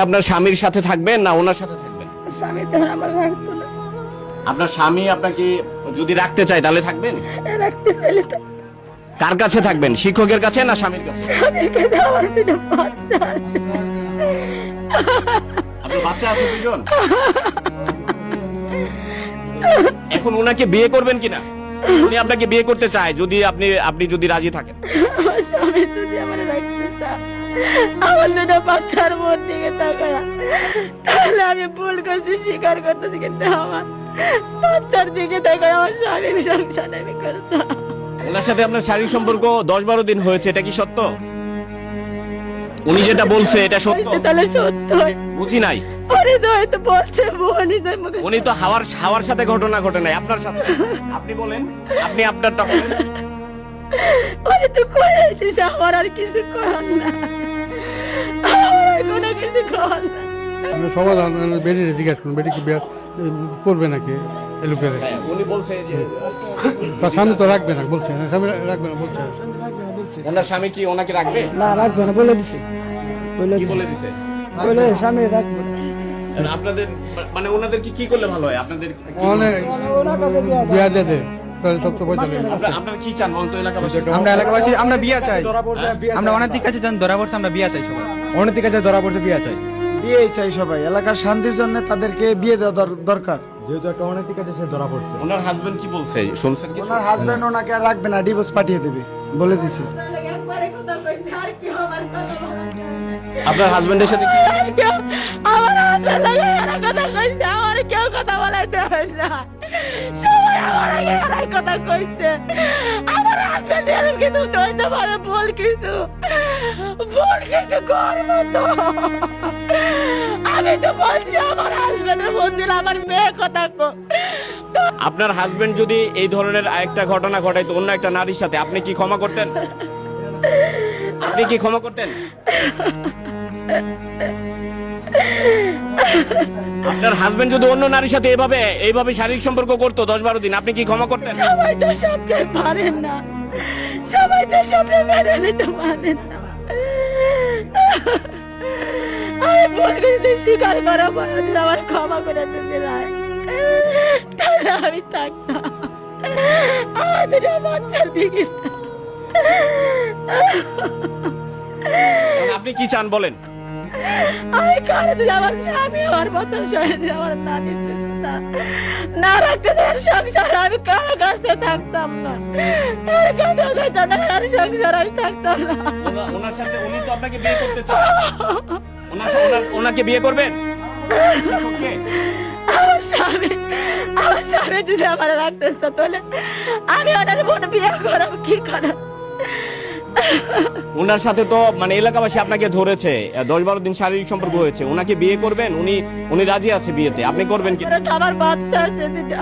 আপনার স্বামীর সাথে থাকবেন না ওনার সাথে থাকবেন? স্বামী তো আমার রাখতো না। আপনার স্বামী আপনাকে যদি রাখতে চায় তাহলে থাকবেন? রাখতে চাইলে তো কার কাছে থাকবেন, শিক্ষকের কাছে না স্বামীর কাছে? স্বামীর কাছে। আমার দুটো বাচ্চা আছে। আপনার বাচ্চা আছে দুজন? এখন ওনাকে বিয়ে করবেন কিনা? উনি আপনাকে বিয়ে করতে চায়, যদি আপনি যদি রাজি থাকেন। আমার স্বামী যদি আমার রাখতে চায়, আমার দুটো বাচ্চার মন দিকে তাকায়, তাহলে আমি ভুল করছি স্বীকার করতেছি, কিন্তু আমার বাচ্চার দিকে তাকায় আমার স্বামীর সংসার আমি করতাম। ওনার সাথে আপনার শারীরিক সম্পর্ক 10-12 দিন হয়েছে, এটা কি সত্য? উনি যেটা বলছে এটা সত্য? তাহলে সত্য বুঝি নাই। ওরে তো হয়তো বলছে মুখে। উনি তো হাওয়ার সাথে ঘটনা ঘটে নাই, আপনার সাথে। আপনি বলেন, আপনি আপনারটা বলেন। ওরে তো করে এসেছে, আমার আর কিছু করার না, আমার আর কোনো কিছু করার না। সমাধান বেরিয়ে জিজ্ঞাসা করুন, বেটি কি বিয়ে করবে নাকি এলুকেরে? হ্যাঁ, উনি বলছে যে তার স্বামী তো রাখবে না বলছে, স্বামী রাখবে না বলছে। ওনার স্বামী কি ওনাকে রাখবে? না, রাখবে না বলে দিছে। কি বলে দিছে? বলে স্বামী রাখবে না। আপনাদের মানে ওনাদের কি করলে ভালো হয়? আপনাদের অনেক বিয়া দিয়ে দে, তাহলে সব তো পয়সা নেই। আপনারা কি চান বলতো এলাকাবাসী? আমরা এলাকাবাসী আমরা বিয়া চাই। আমরা অনৈতিক কাছে যখন ধরা পড়ছে আমরা বিয়া চাই সবাই। অনৈতিক কাছে ধরা পড়ছে বিয়া চাই। বিয়েই চাই সবাই, এলাকার শান্তির জন্য তাদেরকে বিয়ে দেওয়া দরকার। যেহেতু একটা অনৈতিক কাছে সে ধরা পড়ছে। ওনার হাজবেন্ড কি বলছে শুনছেন কি? ওনার হাজবেন্ড ওনাকে আর রাখবে না, ডিভোর্স পাঠিয়ে দেবে বলে দিছে। একবারে কথা কইছে, আর কি আমার কথা বলে? আপনার হাজবেন্ডের সাথে কি? আর কেউ আমার হাজবেন্ড লাগে এরা কথা কইছে, আমার কেউ কথা বলাইতে হয় না। সবাই আমার আগে এরাই কথা কইছে। আমার হাজবেন্ড এরকম কিছু হইতে পারে, ভুল কিছু করবো তো। আমি তো বলছি আমার হাজবেন্ডের মধ্যে আমার মেয়ে কথা কো। আপনার হাজবেন্ড যদি এই ধরনের আরেকটা ঘটনা ঘটাইতো অন্য একটা নারীর সাথে, আপনি কি ক্ষমা করতেন? আপনি কি ক্ষমা করতেন? আপনার হাজবেন্ড যদি অন্য নারীর সাথে এইভাবে শারীরিক সম্পর্ক করতো 10-12 দিন, আপনি কি ক্ষমা করতেন? সবাই তো সবকে পারেন না, সবাই তো সবকে মেনে নিতে পারেন না। আমি ভুল করেছি স্বীকার করা পরে আমার ক্ষমা করে দিতে রায়, তাহলে আমি থাকতাম। আমার দুটো বাচ্চার দিকে আপনি কি চান বলেন? আমি কারো দিলে আমার স্বামী ওর মতন শহীদ আমার না দিতে না রাখতে চাই সংসার, আমি কারো কাছে থাকতাম না, এর কাছে যেতাম না, আর সংসার আমি থাকতাম না। ওনার সাথে উনি তো আপনাকে বিয়ে করতে চান, ওনাকে বিয়ে করবেন? শিক্ষককে? আমার স্বামী যদি আমার রাখতে চায়, তাহলে আমি ওনার বোন বিয়ে করাবো কি করে? ওনার সাথে তো মানে এলাকাবাসী আপনাকে ধরেছে, 10-12 দিন শারীরিক সম্পর্ক হয়েছে, ওনাকে বিয়ে করবেন? উনি রাজি আছে বিয়েতে, আপনি করবেন কি? আমার বাচ্চা আছে যেটা